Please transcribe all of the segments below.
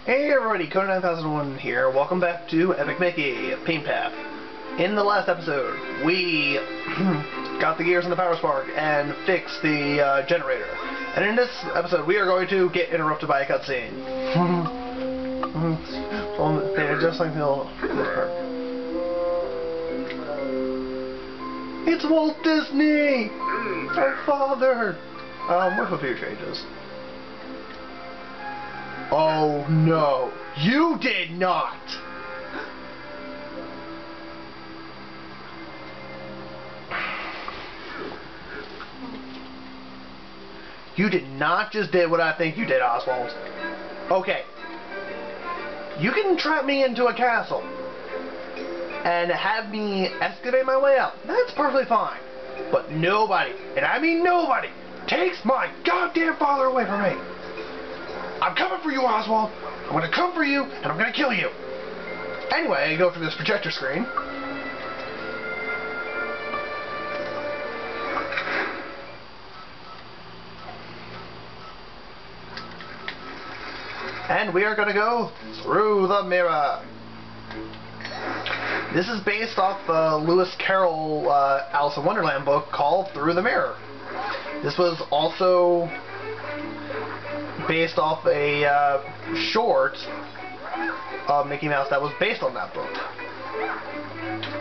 Hey everybody, Code 9001 here. Welcome back to Epic Mickey Paint Path. In the last episode, we got the gears in the power spark and fixed the generator. And in this episode, we are going to get interrupted by a cutscene. They're just like the old park. It's Walt Disney! Our father! With a few changes. Oh no, you did not! You did not just did what I think you did, Oswald. Okay. You can trap me into a castle and have me excavate my way out. That's perfectly fine. But nobody, and I mean nobody, takes my goddamn father away from me. I'm coming for you, Oswald. I'm going to come for you, and I'm going to kill you. Anyway, I go through this projector screen. And we are going to go through the mirror. This is based off the Lewis Carroll Alice in Wonderland book called Through the Mirror. This was also based off a short of Mickey Mouse that was based on that book.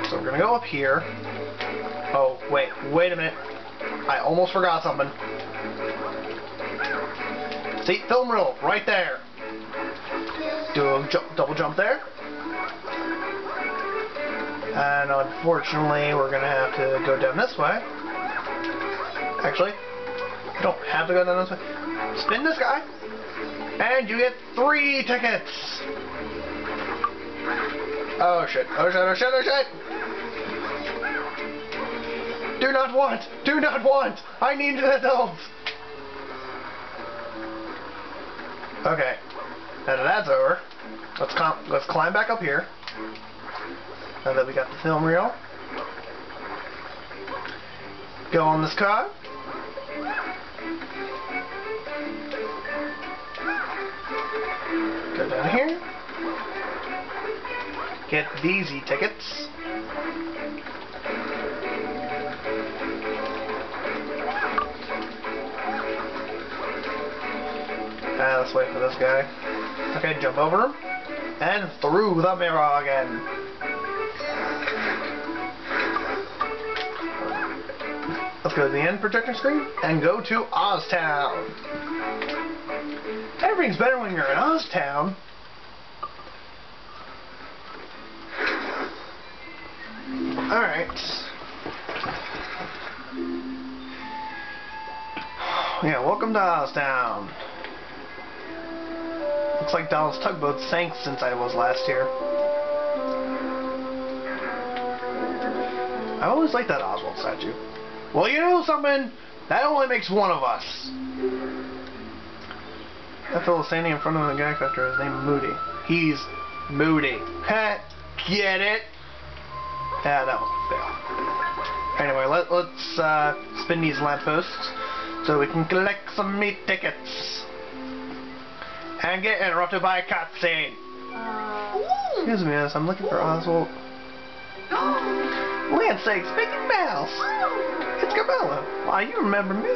So we're going to go up here. Oh, wait a minute. I almost forgot something. See, film reel, right there. Do a double jump there. And unfortunately, we're going to have to go down this way. Actually, you don't have to go down this way. Spin this guy, and you get 3 tickets. Oh shit, oh shit, oh shit, oh shit. Do not want, do not want. I need an adult. Okay, now that that's over, let's climb back up here. Now that we got the film reel. Go on this car. Go down here. Get these e-tickets. Let's wait for this guy. Okay, jump over him. And through the mirror again. Let's go to the end projector screen and go to OsTown. Everything's better when you're in OsTown. Alright. Yeah, welcome to OsTown. Looks like Donald's tugboat sank since I was last here. I always liked that Oswald statue. Well, you know something? That only makes one of us. That fellow standing in front of the guy factor is named Moody. He's Moody. Ha! Get it? Yeah, that was fail. Anyway, let's spin these lampposts so we can collect some meat tickets. And get interrupted by a cutscene. Excuse me, miss. I'm looking for Oswald. Land sakes, Mickey Mouse! It's Cabela. Why, you remember me?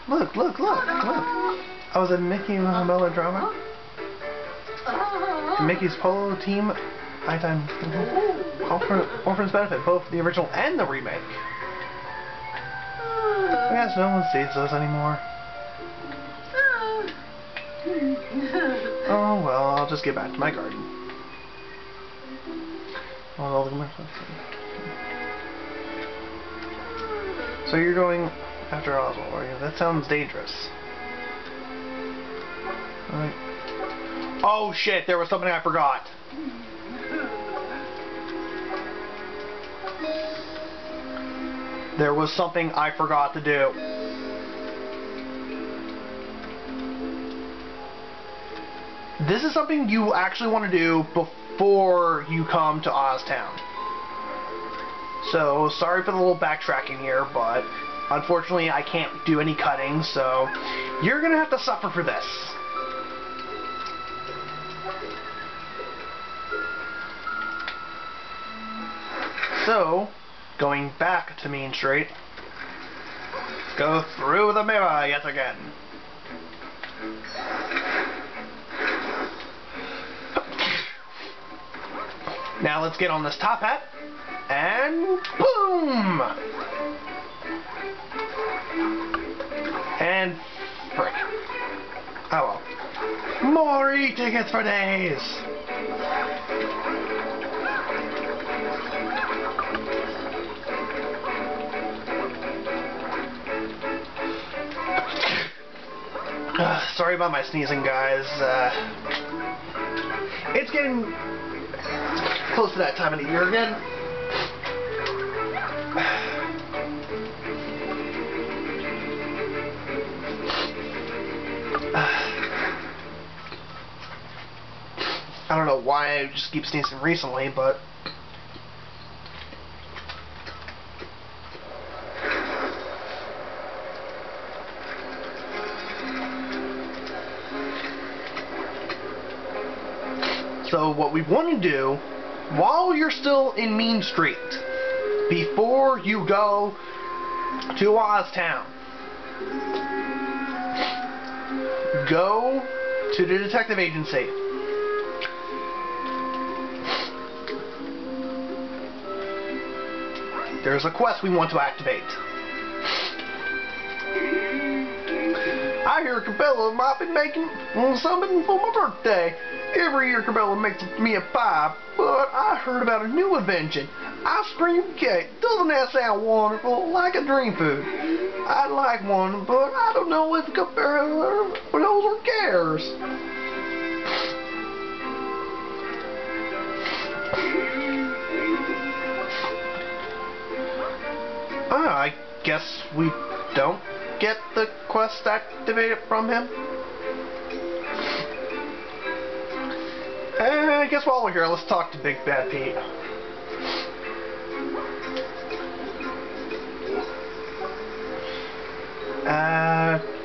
Look. I was in Mickey melodrama. Mickey's polo team. Nighttime. Orphan's Benefit, both the original and the remake. I guess no one sees those anymore. Oh well, I'll just get back to my garden. So you're going after Oswald, are you? That sounds dangerous. Alright. Oh shit, there was something I forgot. There was something I forgot to do. This is something you actually want to do before you come to OsTown. So, sorry for the little backtracking here, but Unfortunately, I can't do any cutting, so you're gonna have to suffer for this. So, going back to Main Street, go through the mirror yet again. Now let's get on this top hat, and boom! And frick. Oh well. More e-tickets for days! Sorry about my sneezing, guys. It's getting close to that time of the year again. I don't know why I just keep sneezing recently, but so what we want to do, while you're still in Mean Street, before you go to OsTown, go to the detective agency. There's a quest we want to activate. I hear Cabela might be making something for my birthday. Every year Cabela makes me a pie, but I heard about a new invention. Ice cream cake. Doesn't that sound wonderful? Like a dream food. I'd like one, but I don't know if Cabela knows or cares. I guess we don't get the quest activated from him. I guess while we're here, let's talk to Big Bad Pete.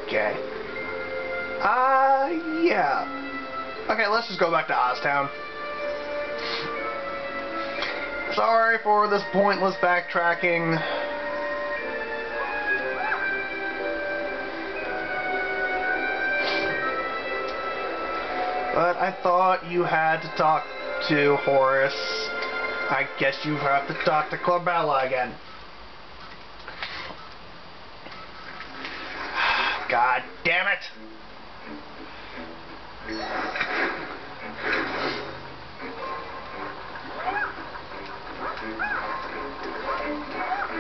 Okay. Yeah. Okay, let's just go back to OsTown. Sorry for this pointless backtracking. But I thought you had to talk to Horace. I guess you have to talk to Cabela again. God damn it!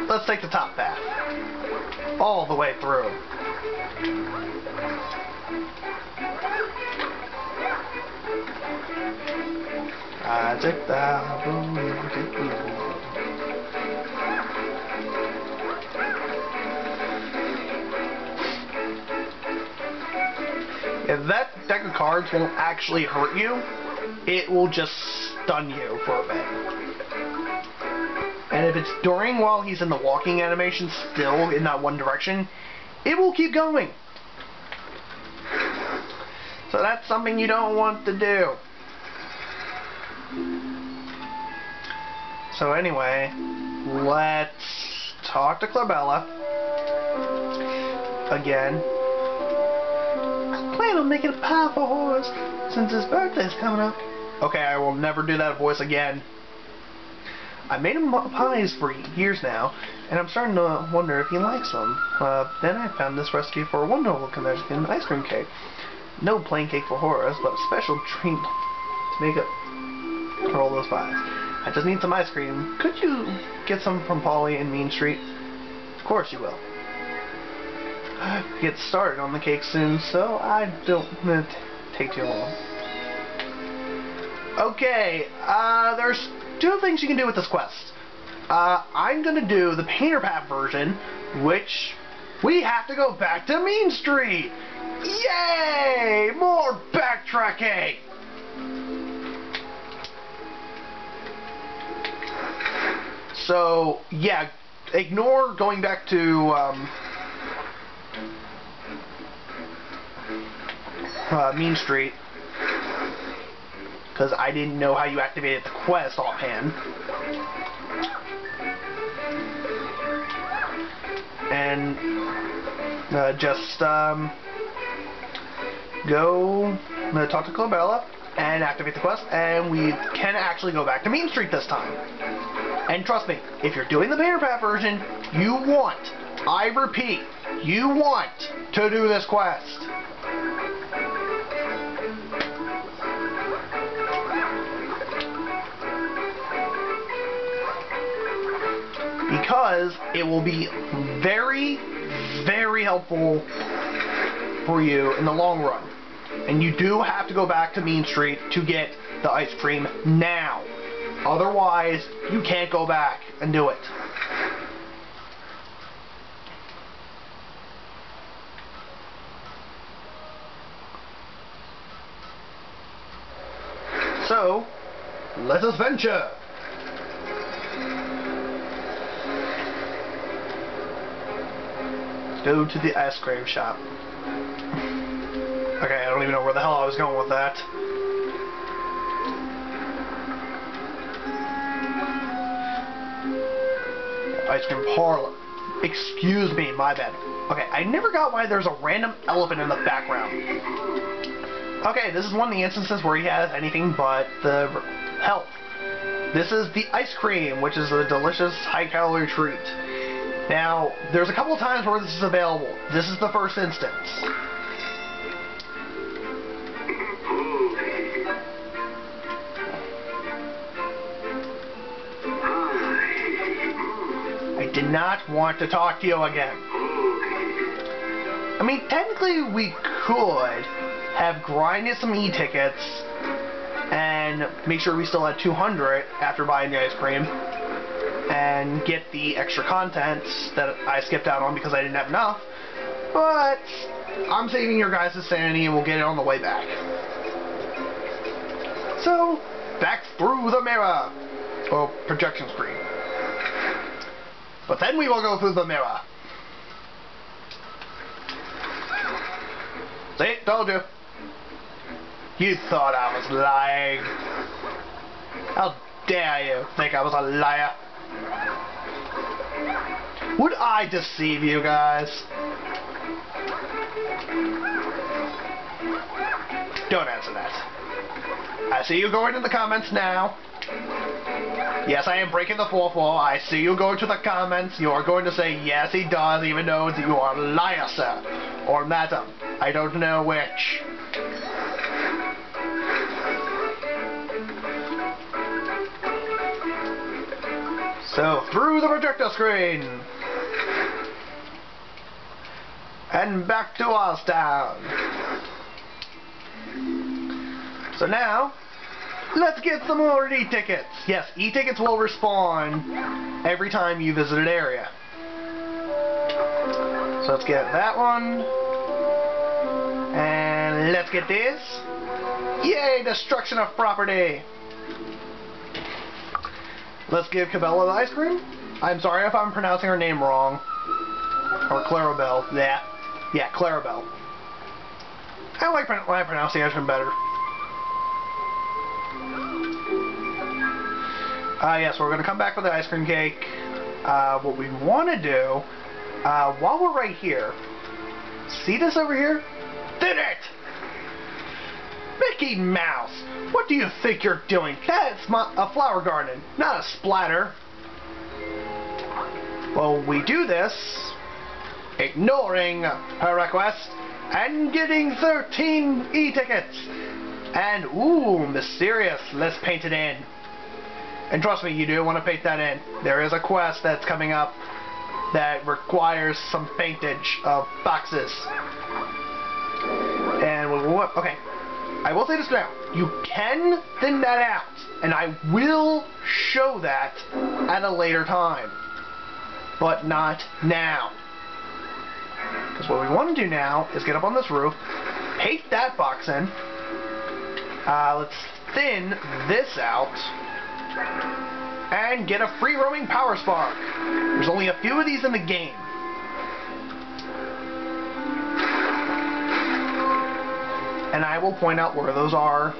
Let's take the top path. All the way through. I take that If that deck of cards won't actually hurt you, it will just stun you for a bit. And if it's during while he's in the walking animation still in that one direction, it will keep going. So that's something you don't want to do. So anyway, let's talk to Cabela again. I plan on making a pie for Horace since his birthday's coming up. Okay, I will never do that voice again. I made him pies for years now, and I'm starting to wonder if he likes them. Then I found this recipe for a wonderful Mexican ice cream cake. No plain cake for Horace, but a special treat to make up for all those pies. I just need some ice cream. Could you get some from Polly in Mean Street? Of course you will. Get started on the cake soon, so I don't want to take too long. Okay, there's two things you can do with this quest. I'm going to do the Painter Pat version, which we have to go back to Mean Street. Yay! More backtracking! So, yeah, ignore going back to Mean Street, because I didn't know how you activated the quest offhand. And just go talk to Clobella and activate the quest, and we can actually go back to Mean Street this time. And trust me, if you're doing the Painter Path version, you want, I repeat, you want to do this quest. Because it will be very, very helpful for you in the long run. And you do have to go back to Mean Street to get the ice cream now. Otherwise, you can't go back and do it. So, let us venture. Let's go to the ice cream shop. Okay, I don't even know where the hell I was going with that. Ice cream parlor. Excuse me, my bad. Okay, I never got why there's a random elephant in the background. Okay, this is one of the instances where he has anything but the health. This is the ice cream, which is a delicious high-calorie treat. Now, there's a couple of times where this is available. This is the first instance. I did not want to talk to you again. I mean, technically we could have grinded some e-tickets and make sure we still had 200 after buying the ice cream and get the extra content that I skipped out on because I didn't have enough. But I'm saving your guys' sanity and we'll get it on the way back. So, back through the mirror. Or projection screen. But then we will go through the mirror. See? Told you. You thought I was lying. How dare you think I was a liar? Would I deceive you guys? Don't answer that. I see you going in the comments now. Yes, I am breaking the fourth wall. I see you going to the comments. You are going to say, yes, he does, even though you are a liar, sir. Or madam. I don't know which. So, through the projector screen. And back to OsTown. So now, let's get some more e-tickets. Yes, e-tickets will respawn every time you visit an area. So let's get that one. And let's get this. Yay, destruction of property. Let's give Cabela the ice cream. I'm sorry if I'm pronouncing her name wrong. Or Clarabelle. Yeah, Clarabelle. I like my pronunciation better. Yes, we're going to come back with the ice cream cake. What we want to do, while we're right here, see this over here? Did it! Mickey Mouse! What do you think you're doing? That's a flower garden, not a splatter. Well, we do this, ignoring her request, and getting 13 e-tickets. And, ooh, mysterious. Let's paint it in. And trust me, you do want to paint that in. There is a quest that's coming up that requires some paintage of boxes. And okay, I will say this now. You can thin that out, and I will show that at a later time. But not now. Because what we want to do now is get up on this roof, paint that box in. Let's thin this out. and get a free roaming power spark. There's only a few of these in the game. And I will point out where those are.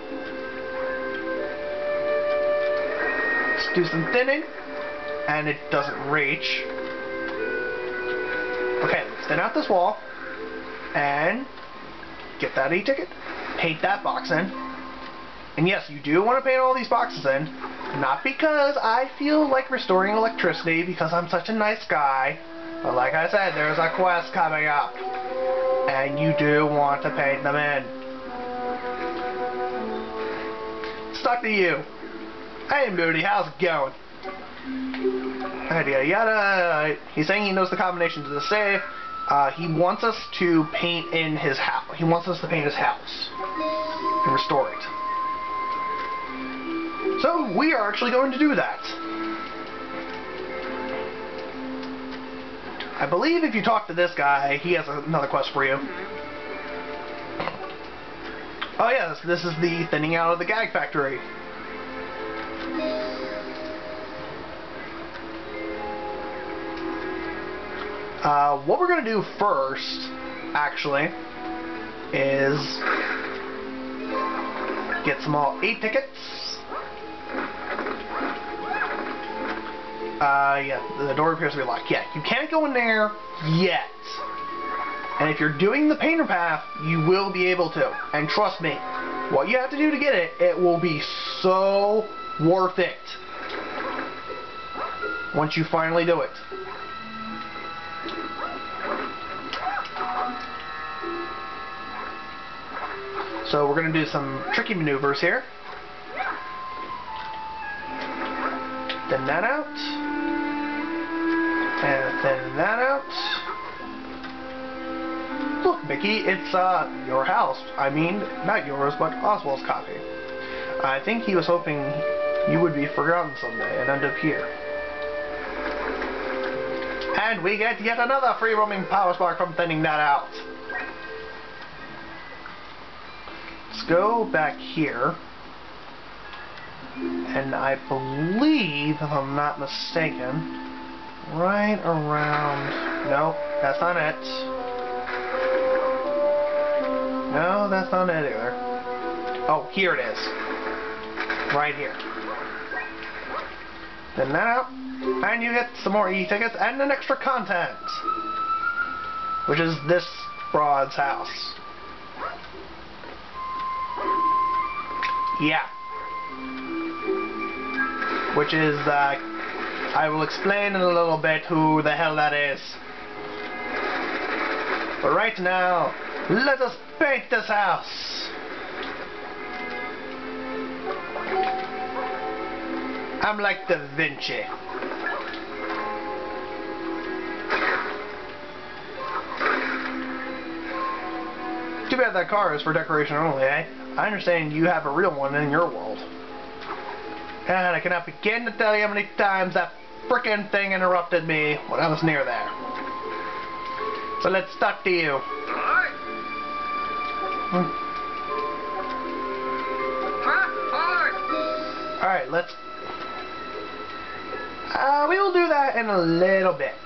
Let's do some thinning, and it doesn't reach. Okay, let's thin out this wall, and get that e-ticket, paint that box in. And yes, you do want to paint all these boxes in, not because I feel like restoring electricity because I'm such a nice guy, but like I said, there's a quest coming up, and you do want to paint them in. Stuck to you. Hey Moody, how's it going? Yada yada. He's saying he knows the combination to the safe. He wants us to paint in his house. He wants us to paint his house and restore it. So we are actually going to do that. I believe if you talk to this guy, he has another quest for you. Oh yes, this is the thinning out of the gag factory. What we're going to do first, actually, is get some all 8 tickets. Yeah, the door appears to be locked. Yeah, you can't go in there yet. And if you're doing the painter path, you will be able to. And trust me, what you have to do to get it, it will be so worth it once you finally do it. So we're going to do some tricky maneuvers here. Thin that out. And thin that out. Look, Mickey, it's your house. I mean, not yours, but Oswald's copy. I think he was hoping you would be forgotten someday and end up here. And we get yet another free roaming power spark from thinning that out. Let's go back here. And I believe, if I'm not mistaken, right around... Nope, that's not it. No, that's not it either. Oh, here it is. Right here. Thin that out, and you get some more e-tickets and an extra content, which is this broad's house. Yeah. Which is, I will explain in a little bit who the hell that is. But right now, let us paint this house. I'm like Da Vinci. Too bad that car is for decoration only, eh? I understand you have a real one in your world. And I cannot begin to tell you how many times that frickin' thing interrupted me when I was near there. So let's talk to you. Alright, let's... we will do that in a little bit.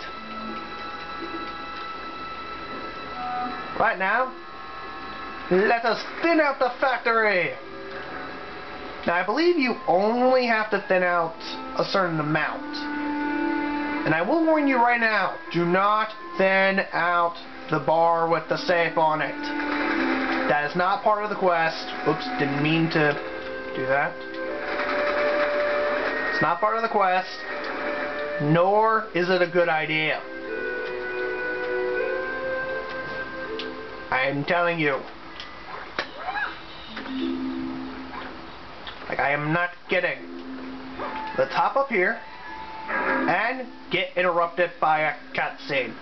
Right now, let us thin out the factory! Now, I believe you only have to thin out a certain amount. And I will warn you right now, do not thin out the bar with the safe on it. That is not part of the quest. Oops, didn't mean to do that. It's not part of the quest, nor is it a good idea. I'm telling you. Like, I am not kidding. Let's hop up here and get interrupted by a cutscene.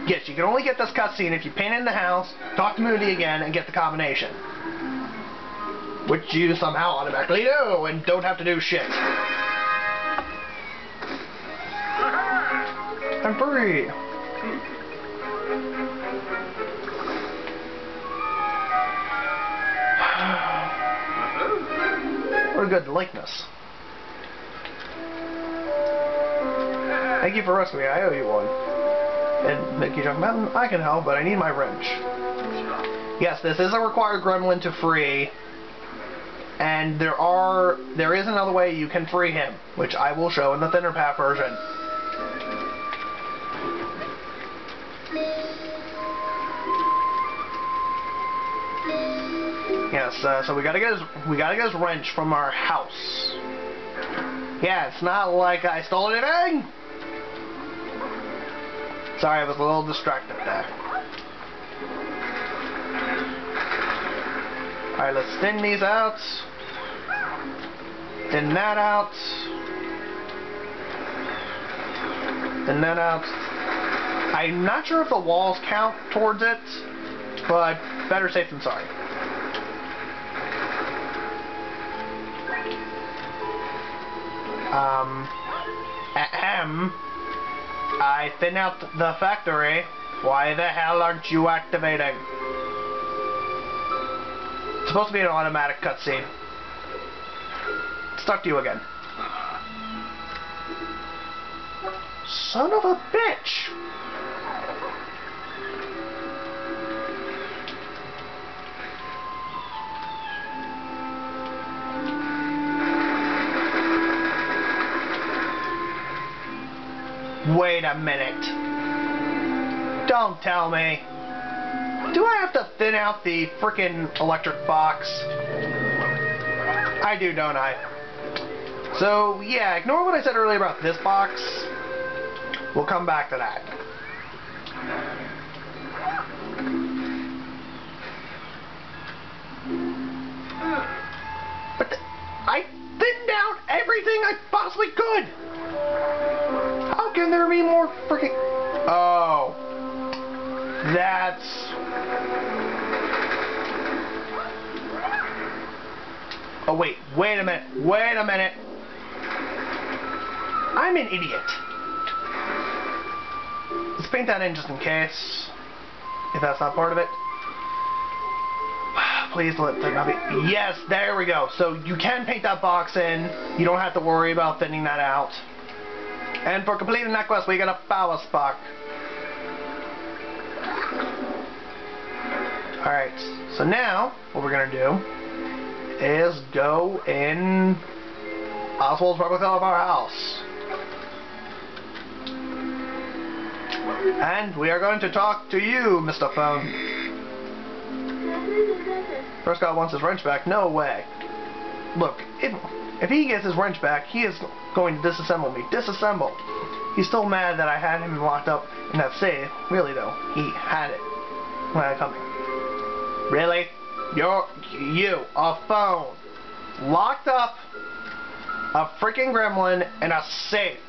Yes, you can only get this cutscene if you paint in the house, talk to Moody again, and get the combination. Which you somehow automatically do and don't have to do shit. I'm free. What a good likeness. Thank you for rescuing me. I owe you one. And Mickey Junk Mountain, I can help, but I need my wrench. Yes, this is a required gremlin to free. And there is another way you can free him, which I will show in the thinner path version. Yes, so we gotta get his wrench from our house. Yeah, it's not like I stole anything. Sorry, I was a little distracted there. Alright, let's thin these out. Thin that out. Thin that out. I'm not sure if the walls count towards it, but better safe than sorry. I thin out the factory. Why the hell aren't you activating? It's supposed to be an automatic cutscene. It's stuck to you again. Son of a bitch! Wait a minute. Don't tell me. Do I have to thin out the frickin' electric box? I do, don't I? So, yeah, ignore what I said earlier about this box. We'll come back to that. But I thinned out everything I possibly could! How can there be more freaking... Oh. That's... Oh, wait a minute. I'm an idiot. Let's paint that in just in case. If that's not part of it. Please let that not be... Yes, there we go. So you can paint that box in. You don't have to worry about thinning that out. And for completing that quest, we get a power spark. Alright, so now, what we're going to do is go in Oswald's replica of our house. And we are going to talk to you, Mr. Phone. First guy wants his wrench back. No way. Look, if he gets his wrench back, he is going to disassemble me. Disassemble. He's still mad that I had him locked up in that safe. Really, though, he had it when I come here. Really? You, a phone, locked up a freaking gremlin in a safe.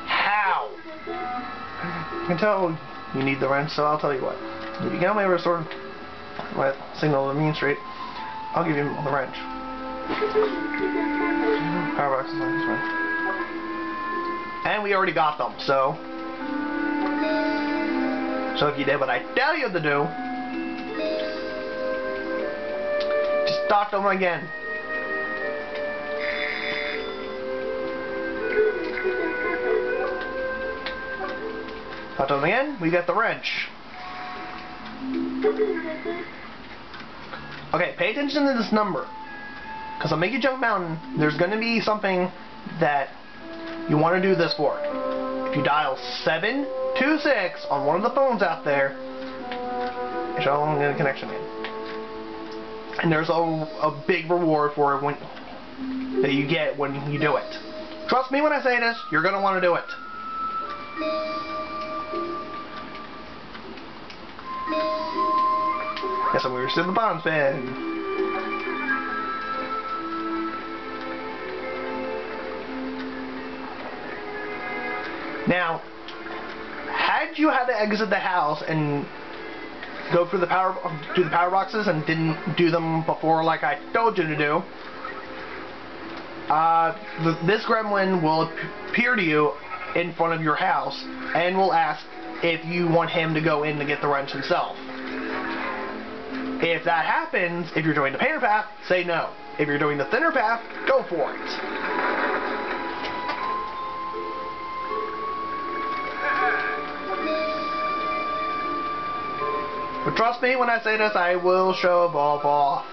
How? I can tell you need the wrench, so I'll tell you what. If you get me a restored signal to Mean Street, I'll give you the wrench. Power box is on this one. And we already got them, so if you did what I tell you to do, just start them again. Start them again, we get the wrench. Okay, pay attention to this number. Because on Mickey Junk Mountain, there's going to be something that you want to do this for. If you dial 726 on one of the phones out there, it shall get a connection in. And there's a big reward for it that you get when you do it. Trust me when I say this, you're going to want to do it. Guess I'm going to the bottom spin. Now, had you had to exit the house and go through the power boxes and didn't do them before like I told you to do, this gremlin will appear to you in front of your house and will ask if you want him to go in to get the wrench himself. If that happens, if you're doing the painter path, say no. If you're doing the thinner path, go for it. But trust me when I say this, I will show Bob off.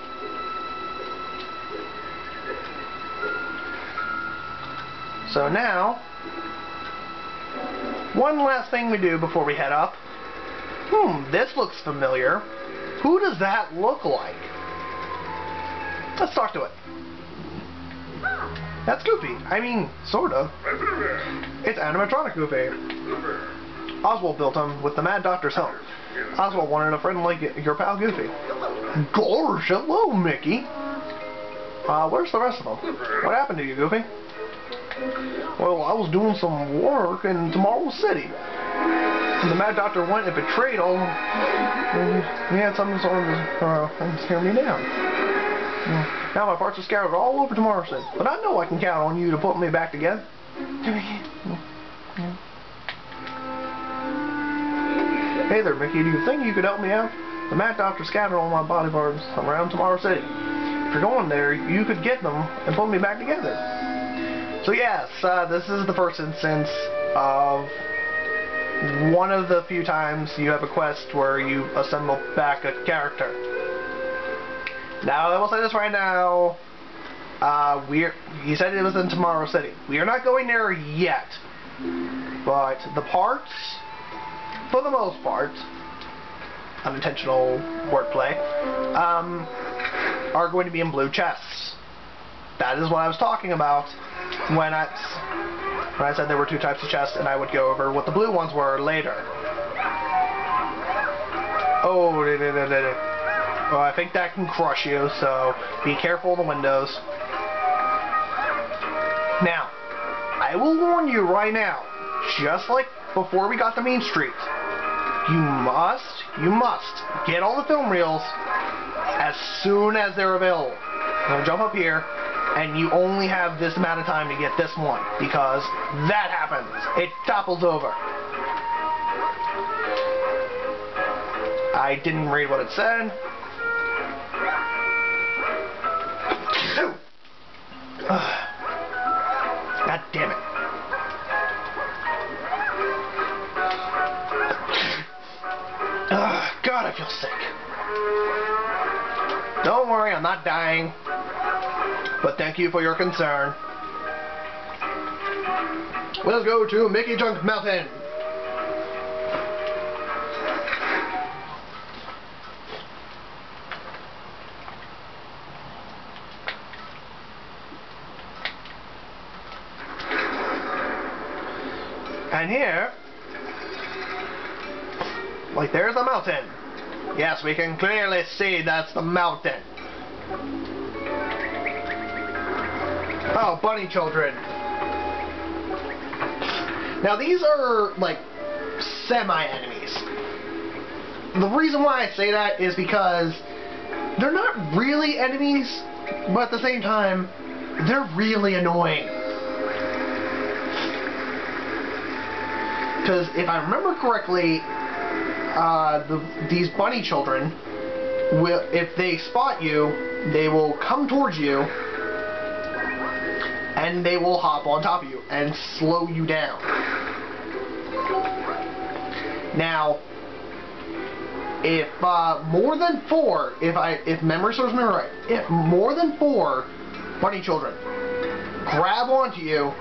So now, one last thing we do before we head up. This looks familiar. Who does that look like? Let's talk to it. That's Goofy. I mean, sort of. It's animatronic Goofy. Oswald built him with the Mad Doctor's help. Oswald wanted a friend like your pal Goofy. Gosh, hello, Mickey. Where's the rest of them? What happened to you, Goofy? Well, I was doing some work in Tomorrow City. And the Mad Doctor went and betrayed all. He had some sort of scare me down. Now my parts are scattered all over Tomorrow City. But I know I can count on you to put me back together. Hey there, Mickey. Do you think you could help me out? The Mad Doctor scattered all my body parts around Tomorrow City. If you're going there, you could get them and put me back together. So yes, this is the first instance of one of the few times you have a quest where you assemble back a character. Now, I will say this right now, he said it was in Tomorrow City. We are not going there yet, but the parts, for the most part, unintentional wordplay, are going to be in blue chests. That is what I was talking about when I said there were two types of chests, and I would go over what the blue ones were later. Oh, I think that can crush you, so be careful of the windows. Now, I will warn you right now, just like before we got to Main Street, you must get all the film reels as soon as they're available. Now jump up here, and you only have this amount of time to get this one, because that happens. It topples over. I didn't read what it said. God damn it. God, I feel sick. Don't worry, I'm not dying. But thank you for your concern. Let's go to Mickey Junk Mountain. And here, like, there's the mountain. Yes, we can clearly see that's the mountain. Oh, bunny children. Now these are, like, semi-enemies. The reason why I say that is because they're not really enemies, but at the same time, they're really annoying. Because if I remember correctly, these bunny children, if they spot you, they will come towards you, and they will hop on top of you and slow you down. Now, if more than 4, if memory serves me right, if more than 4 bunny children grab onto you,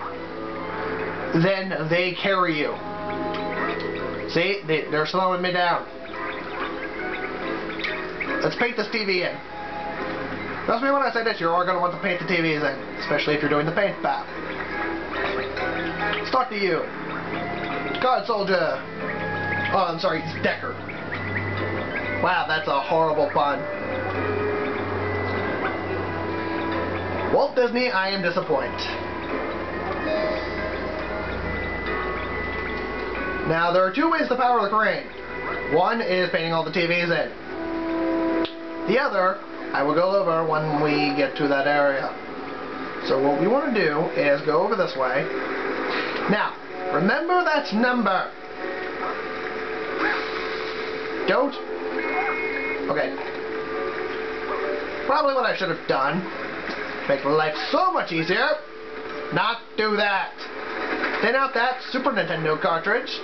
then they carry you. See, they're slowing me down. Let's paint this TV in. Trust me when I say this, you are going to want to paint the TVs in, especially if you're doing the paint bath. Let's talk to you. God, soldier. Oh, I'm sorry, it's Decker. Wow, that's a horrible pun. Walt Disney, I am disappointed. Now, there are 2 ways to power the crane. One is painting all the TVs in. The other, I will go over when we get to that area. So what we want to do is go over this way. Now, remember that's number. Don't. Okay. Probably what I should have done, make life so much easier, not do that. Thin out that Super Nintendo cartridge,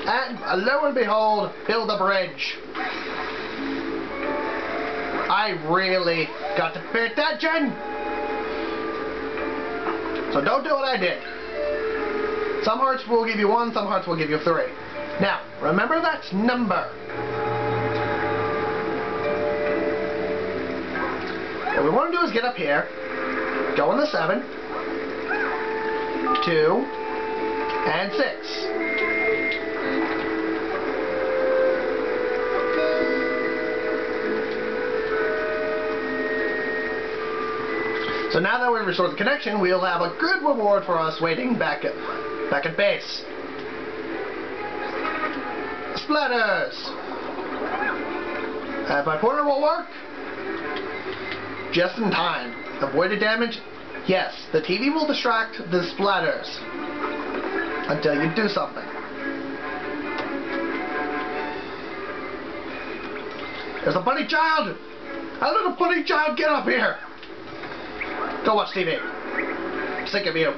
and lo and behold, build a bridge. I really got to pay attention. So don't do what I did. Some hearts will give you 1, some hearts will give you 3. Now, remember that number. What we want to do is get up here, go on the 7, 2, and 6. So now that we've restored the connection, we'll have a good reward for us waiting back at base. Splatters! My pointer will work. Just in time. Avoided damage? Yes, the TV will distract the splatters until you do something. There's a bunny child! A little bunny child, get up here! Go watch TV. I'm sick of you.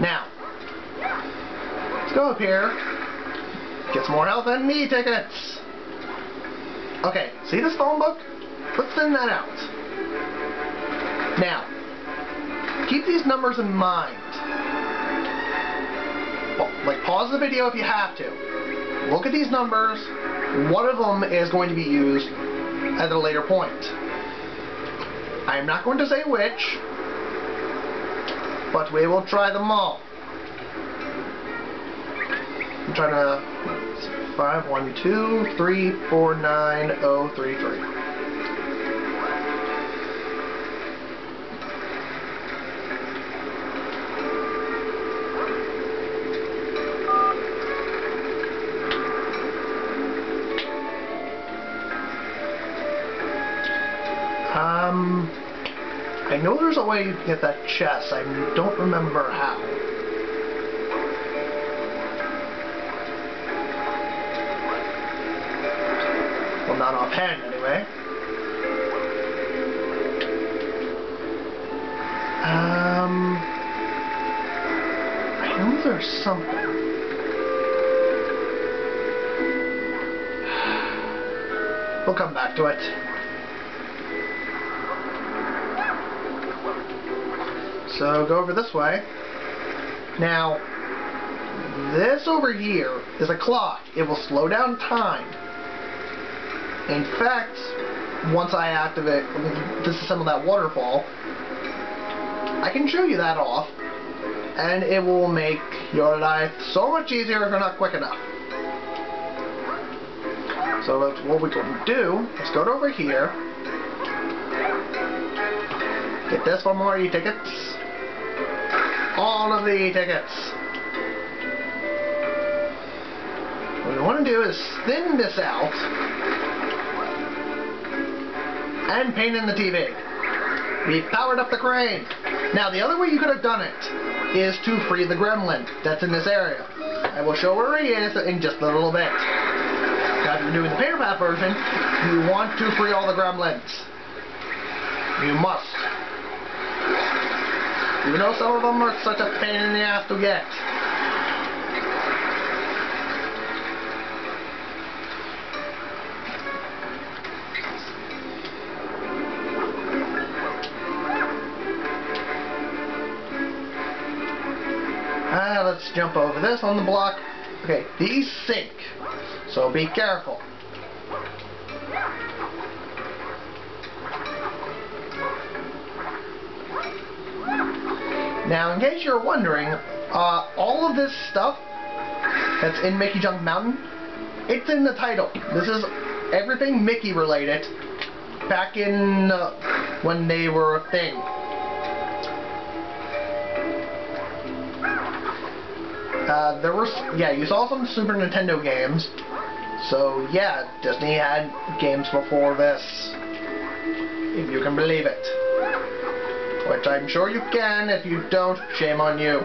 Now, let's go up here. Get some more health and me tickets. Okay, see this phone book? Let's send that out. Now, keep these numbers in mind. Well, like, pause the video if you have to. Look at these numbers. One of them is going to be used at a later point. I am not going to say which, but we will try them all. I'm trying to 5, 1, 2, 3, 4, 9, 0, 3, 3. I know there's a way to get that chest. I don't remember how. Well, not offhand, anyway. I know there's something. We'll come back to it. So go over this way. Now, this over here is a clock. It will slow down time. In fact, once I activate, disassemble that waterfall, I can show you that off, and it will make your life so much easier if you're not quick enough. So that's what we're going to do. Let's go over here. Get this for more e-tickets. All of the e-tickets. What we want to do is thin this out and paint in the TV. We've powered up the crane. Now the other way you could have done it is to free the gremlin that's in this area. I will show where he is in just a little bit. Now if you're doing the paper path version, you want to free all the gremlins. You must. Even though some of them are such a pain in the ass to get. Let's jump over this on the block. Okay, these sink, so be careful. Now, in case you're wondering, all of this stuff that's in Mickey Junk Mountain, it's in the title. This is everything Mickey related back in when they were a thing. Yeah, you saw some Super Nintendo games. So, yeah, Disney had games before this. If you can believe it. Which I'm sure you can. If you don't, shame on you.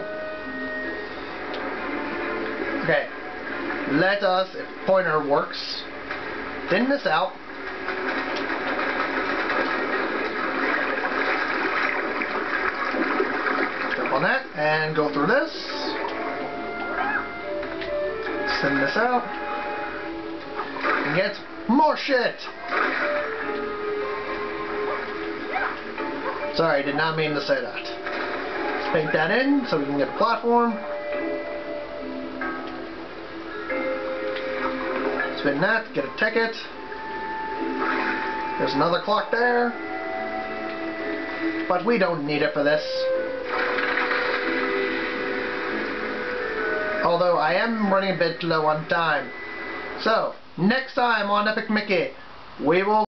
Okay. Let us, if pointer works, thin this out. Jump on that and go through this. Thin this out. can get more shit. Sorry, I did not mean to say that. Let's paint that in so we can get a platform. Spin that, get a ticket. There's another clock there. But we don't need it for this. Although I am running a bit low on time. So, next time on Epic Mickey, we will